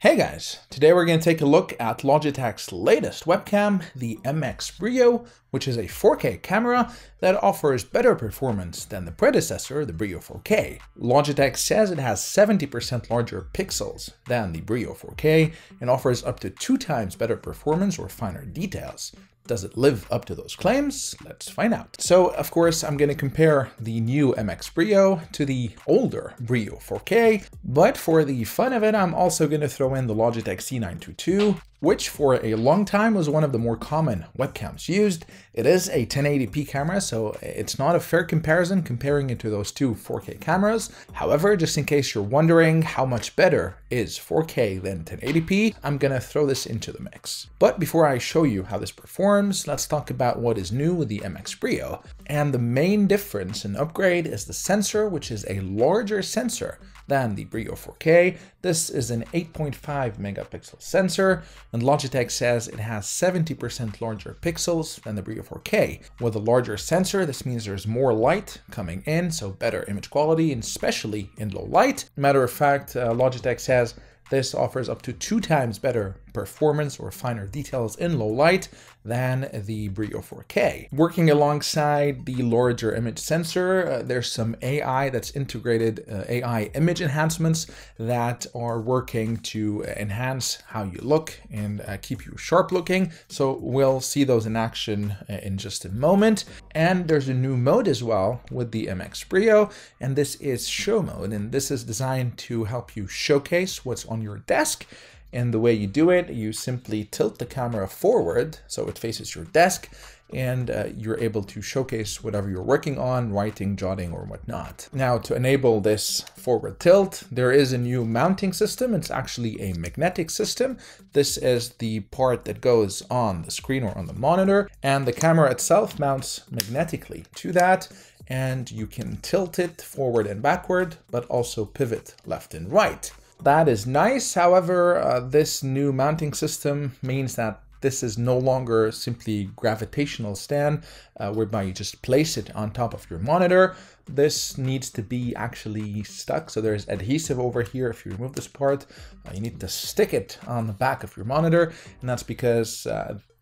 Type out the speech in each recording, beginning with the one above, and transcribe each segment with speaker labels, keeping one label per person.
Speaker 1: Hey guys, today we're going to take a look at Logitech's latest webcam, the MX Brio, which is a 4K camera that offers better performance than the predecessor, the Brio 4K. Logitech says it has 70% larger pixels than the Brio 4K and offers up to 2 times better performance or finer details. Does it live up to those claims? Let's find out. So, of course, I'm going to compare the new MX Brio to the older Brio 4K, but for the fun of it, I'm also going to throw in the Logitech C922, which for a long time was one of the more common webcams used. It is a 1080p camera, so it's not a fair comparison comparing it to those two 4K cameras. However, just in case you're wondering how much better is 4K than 1080p, I'm gonna throw this into the mix. But before I show you how this performs, let's talk about what is new with the MX Brio. And the main difference and upgrade is the sensor, which is a larger sensor than the Brio 4K. This is an 8.5 megapixel sensor, and Logitech says it has 70% larger pixels than the Brio 4K. With a larger sensor, this means there's more light coming in, so better image quality, and especially in low light. Matter of fact, Logitech says this offers up to 2 times better performance or finer details in low light than the Brio 4K. Working alongside the larger image sensor, there's some AI that's integrated, AI image enhancements that are working to enhance how you look and keep you sharp looking. So we'll see those in action in just a moment. And there's a new mode as well with the MX Brio, and this is show mode. And this is designed to help you showcase what's on your desk. And the way you do it, you simply tilt the camera forward so it faces your desk, and you're able to showcase whatever you're working on, writing, jotting, or whatnot. Now, to enable this forward tilt, there is a new mounting system. It's actually a magnetic system. This is the part that goes on the screen or on the monitor, and the camera itself mounts magnetically to that. And you can tilt it forward and backward, but also pivot left and right. That is nice. However, this new mounting system means that this is no longer simply gravitational stand, whereby you just place it on top of your monitor. This needs to be actually stuck. So there's adhesive over here. If you remove this part, you need to stick it on the back of your monitor. And that's because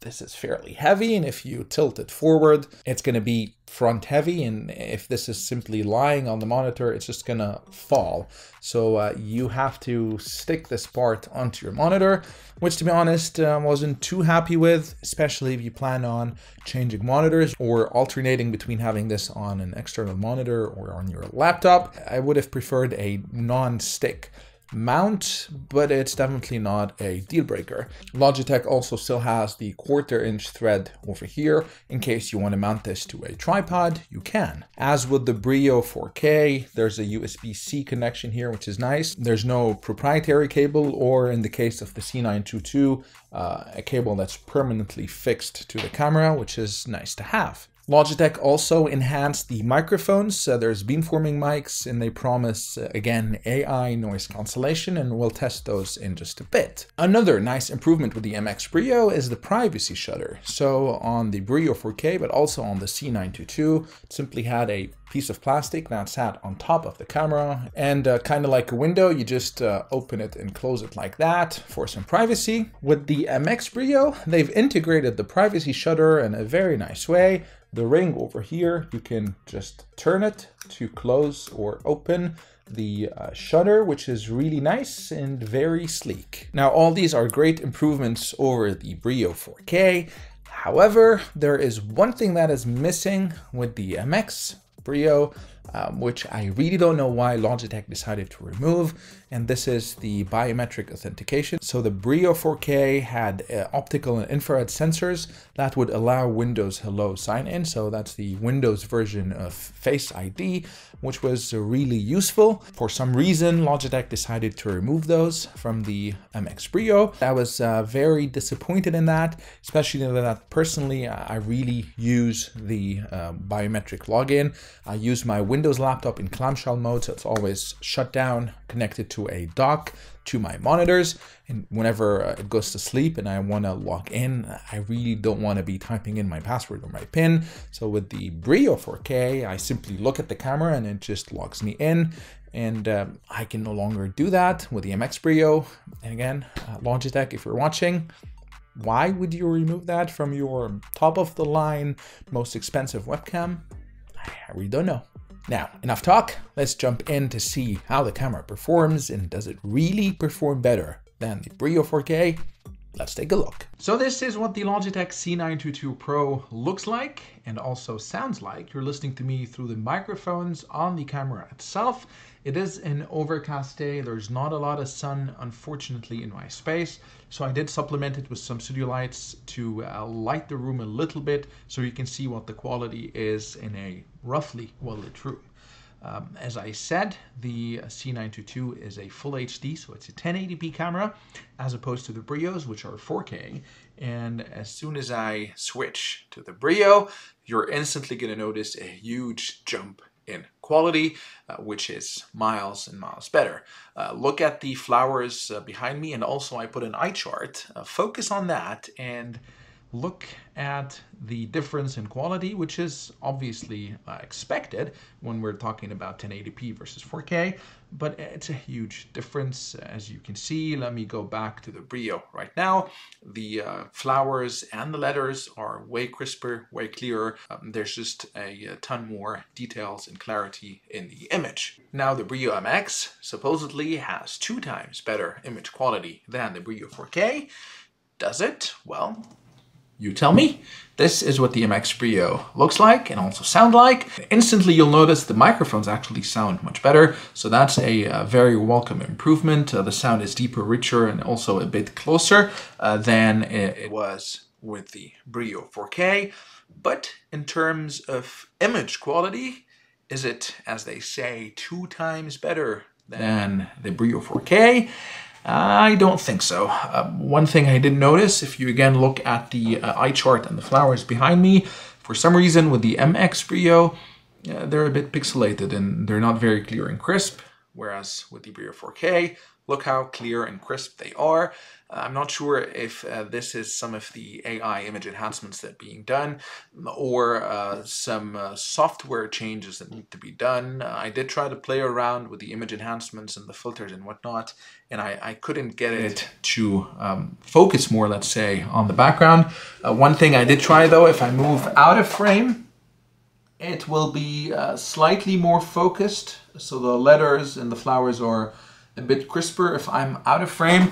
Speaker 1: this is fairly heavy, and if you tilt it forward, it's going to be front heavy, and if this is simply lying on the monitor, it's just going to fall. So you have to stick this part onto your monitor, which, to be honest, wasn't too happy with, especially if you plan on changing monitors or alternating between having this on an external monitor or on your laptop. I would have preferred a non-stick mount, but it's definitely not a deal breaker. Logitech also still has the 1/4 inch thread over here. In case you want to mount this to a tripod, you can. As with the Brio 4K, there's a USB-C connection here, which is nice. There's no proprietary cable, or in the case of the C922, a cable that's permanently fixed to the camera, which is nice to have. Logitech also enhanced the microphones. There's beamforming mics, and they promise, again, AI noise cancellation, and we'll test those in just a bit. Another nice improvement with the MX Brio is the privacy shutter. So on the Brio 4K, but also on the C922, it simply had a piece of plastic that sat on top of the camera, and kind of like a window, you just open it and close it like that for some privacy. With the MX Brio, they've integrated the privacy shutter in a very nice way. The ring over here, you can just turn it to close or open the shutter, which is really nice and very sleek. Now, all these are great improvements over the Brio 4K. However, there is one thing that is missing with the MX Brio, which I really don't know why Logitech decided to remove, and this is the biometric authentication. So the Brio 4K had optical and infrared sensors that would allow Windows Hello sign-in. So that's the Windows version of Face ID, which was really useful. For some reason, Logitech decided to remove those from the MX Brio. I was very disappointed in that, especially that personally, I really use the biometric login. I use my Windows laptop in clamshell mode, so it's always shut down, connected to a dock to my monitors, and whenever it goes to sleep and I want to log in, I really don't want to be typing in my password or my PIN. So with the Brio 4K, I simply look at the camera and it just logs me in, and I can no longer do that with the MX Brio. And again, Logitech, if you're watching, why would you remove that from your top of the line, most expensive webcam? I really don't know. Now, enough talk, let's jump in to see how the camera performs, and does it really perform better than the Brio 4K? Let's take a look. So this is what the Logitech C922 Pro looks like and also sounds like. You're listening to me through the microphones on the camera itself. It is an overcast day. There's not a lot of sun, unfortunately, in my space. So I did supplement it with some studio lights to light the room a little bit so you can see what the quality is in a roughly well-lit room. As I said, the C922 is a full HD, so it's a 1080p camera, as opposed to the Brios, which are 4K. And as soon as I switch to the Brio, you're instantly going to notice a huge jump in quality, which is miles and miles better. Look at the flowers behind me, and also I put an eye chart. Focus on that and look at the difference in quality, which is obviously expected when we're talking about 1080p versus 4K, but it's a huge difference, as you can see. Let me go back to the Brio right now. The flowers and the letters are way crisper, way clearer. There's just a ton more details and clarity in the image. Now, the Brio MX supposedly has 2 times better image quality than the Brio 4K. Does it? Well, you tell me. This is what the MX Brio looks like and also sound like. Instantly, you'll notice the microphones actually sound much better. So that's a very welcome improvement. The sound is deeper, richer, and also a bit closer than it was with the Brio 4K. But in terms of image quality, is it, as they say, 2 times better than the Brio 4K? I don't think so. One thing I did notice, if you again look at the eye chart and the flowers behind me, for some reason with the MX Brio, they're a bit pixelated and they're not very clear and crisp, whereas with the Brio 4K, look how clear and crisp they are. I'm not sure if this is some of the AI image enhancements that are being done or some software changes that need to be done. I did try to play around with the image enhancements and the filters and whatnot, and I couldn't get it to focus more, let's say, on the background. One thing I did try, though, if I move out of frame, it will be slightly more focused. So the letters and the flowers are a bit crisper if I'm out of frame.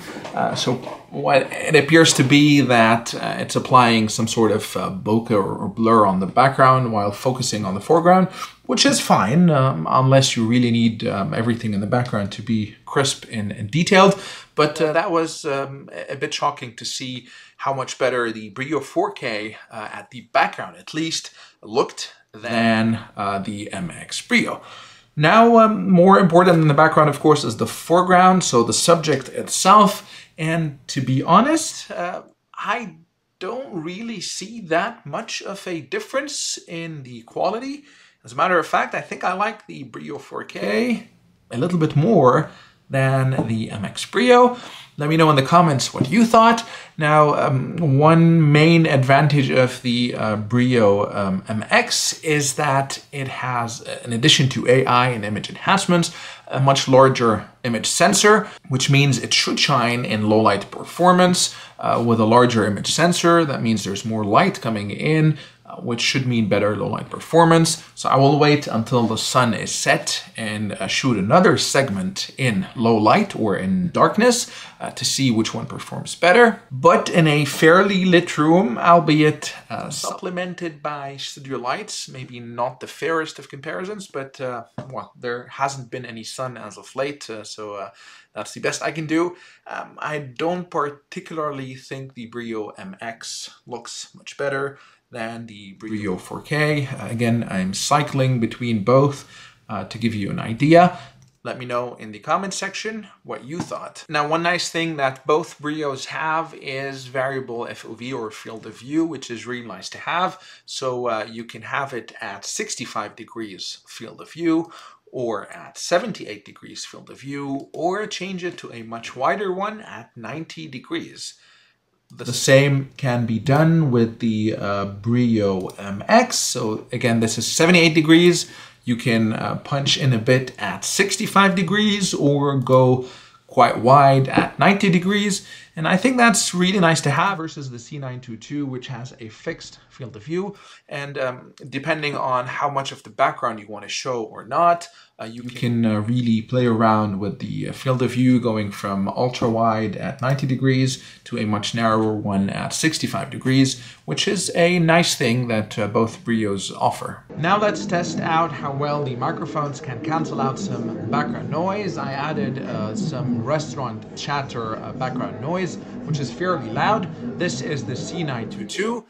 Speaker 1: So what it appears to be that it's applying some sort of bokeh or blur on the background while focusing on the foreground, which is fine unless you really need everything in the background to be crisp and detailed. But that was a bit shocking to see how much better the Brio 4K at the background at least looked than the MX Brio. Now, more important than the background, of course, is the foreground, so the subject itself. And to be honest, I don't really see that much of a difference in the quality. As a matter of fact, I think I like the Brio 4K a little bit more than the MX Brio. Let me know in the comments what you thought. Now, one main advantage of the Brio MX is that it has, in addition to AI and image enhancements, a much larger image sensor, which means it should shine in low light performance. With a larger image sensor, that means there's more light coming in, which should mean better low light performance. So I will wait until the sun is set and shoot another segment in low light or in darkness to see which one performs better. But in a fairly lit room, albeit supplemented by studio lights, maybe not the fairest of comparisons, but well, there hasn't been any sun as of late, so that's the best I can do. I don't particularly think the Brio MX looks much better than the Brio 4K. Again, I'm cycling between both to give you an idea. Let me know in the comments section what you thought. Now, one nice thing that both Brios have is variable FOV or field of view, which is really nice to have. So you can have it at 65 degrees field of view, or at 78 degrees field of view, or change it to a much wider one at 90 degrees. The same can be done with the Brio MX. So again, this is 78 degrees. You can punch in a bit at 65 degrees or go quite wide at 90 degrees. And I think that's really nice to have versus the C922, which has a fixed field of view. And depending on how much of the background you want to show or not, you can really play around with the field of view, going from ultra wide at 90 degrees to a much narrower one at 65 degrees, which is a nice thing that both Brios offer. Now let's test out how well the microphones can cancel out some background noise. I added some restaurant chatter background noise, which is fairly loud. This is the C922.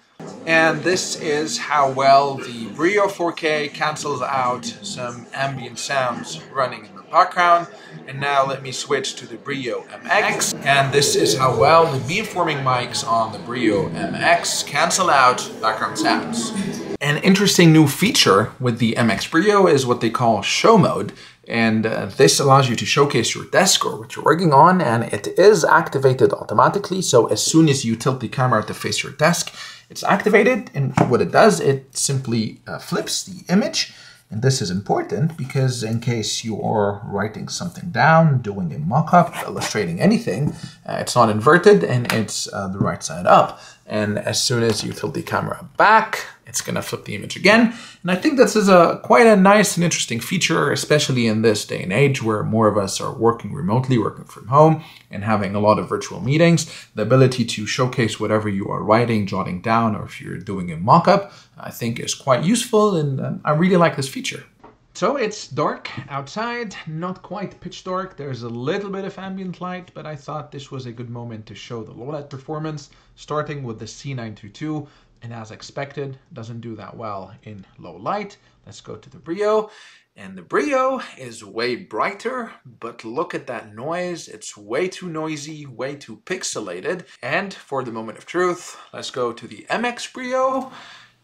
Speaker 1: And this is how well the Brio 4K cancels out some ambient sounds running in the background. And now let me switch to the Brio MX. And this is how well the beamforming mics on the Brio MX cancel out background sounds. An interesting new feature with the MX Brio is what they call show mode. And this allows you to showcase your desk or what you're working on, and it is activated automatically. So as soon as you tilt the camera to face your desk, it's activated, and what it does, it simply flips the image. And this is important because in case you are writing something down, doing a mock-up, illustrating anything, it's not inverted and it's the right side up. And as soon as you tilt the camera back, it's going to flip the image again. And I think this is quite a nice and interesting feature, especially in this day and age where more of us are working remotely, working from home, and having a lot of virtual meetings. The ability to showcase whatever you are writing, jotting down, or if you're doing a mock-up, I think is quite useful, and I really like this feature. So it's dark outside, not quite pitch dark. There's a little bit of ambient light, but I thought this was a good moment to show the low light performance, starting with the C922. And as expected, doesn't do that well in low light. Let's go to the Brio. And the Brio is way brighter, but look at that noise. It's way too noisy, way too pixelated. And for the moment of truth, let's go to the MX Brio.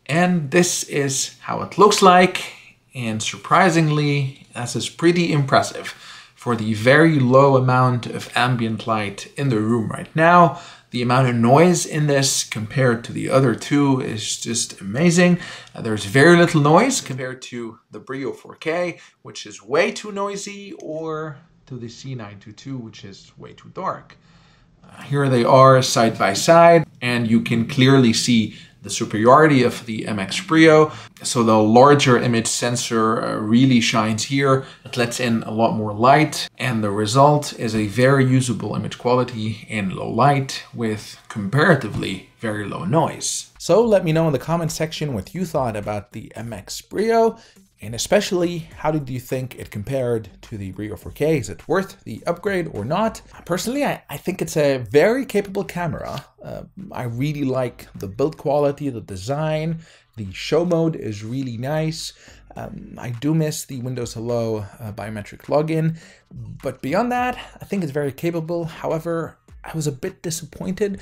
Speaker 1: And this is how it looks like. And surprisingly, this is pretty impressive for the very low amount of ambient light in the room right now. The amount of noise in this compared to the other two is just amazing. There's very little noise compared to the Brio 4K, which is way too noisy, or to the C922, which is way too dark. Here they are side by side, and you can clearly see the superiority of the MX Brio. So the larger image sensor really shines here. It lets in a lot more light, and the result is a very usable image quality in low light with comparatively very low noise. So let me know in the comment section what you thought about the MX Brio. And especially, how did you think it compared to the Brio 4K? Is it worth the upgrade or not? Personally, I think it's a very capable camera. I really like the build quality, the design. The show mode is really nice. I do miss the Windows Hello biometric login. But beyond that, I think it's very capable. However, I was a bit disappointed.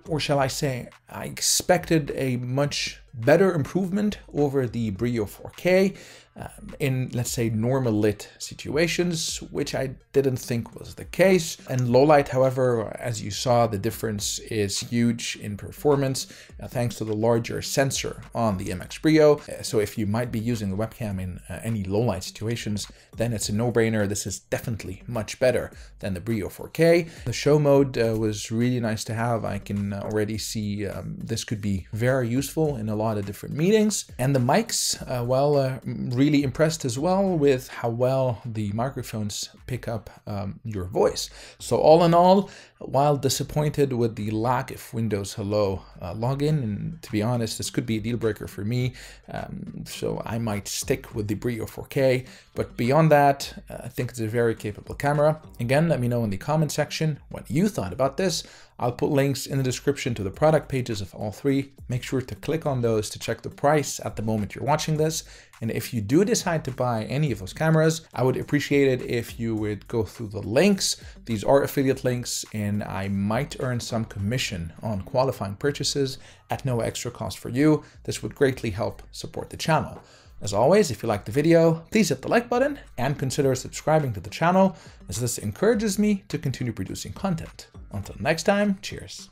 Speaker 1: Or shall I say, I expected a much better improvement over the Brio 4K in, let's say, normal lit situations, which I didn't think was the case. And low light, however, as you saw, the difference is huge in performance thanks to the larger sensor on the MX Brio. So if you might be using the webcam in any low light situations, then it's a no-brainer. This is definitely much better than the Brio 4K. The show mode was really nice to have. I can already see this could be very useful in a lot of different meetings. And the mics, really impressed as well with how well the microphones pick up your voice. So all in all, while disappointed with the lack of Windows Hello login, and to be honest, this could be a deal breaker for me, so I might stick with the Brio 4K. But beyond that, I think it's a very capable camera. Again, let me know in the comment section what you thought about this. I'll put links in the description to the product pages of all three. Make sure to click on those to check the price at the moment you're watching this. And if you do decide to buy any of those cameras, I would appreciate it if you would go through the links. These are affiliate links, and I might earn some commission on qualifying purchases at no extra cost for you. This would greatly help support the channel. As always, if you liked the video, please hit the like button and consider subscribing to the channel, as this encourages me to continue producing content. Until next time, cheers.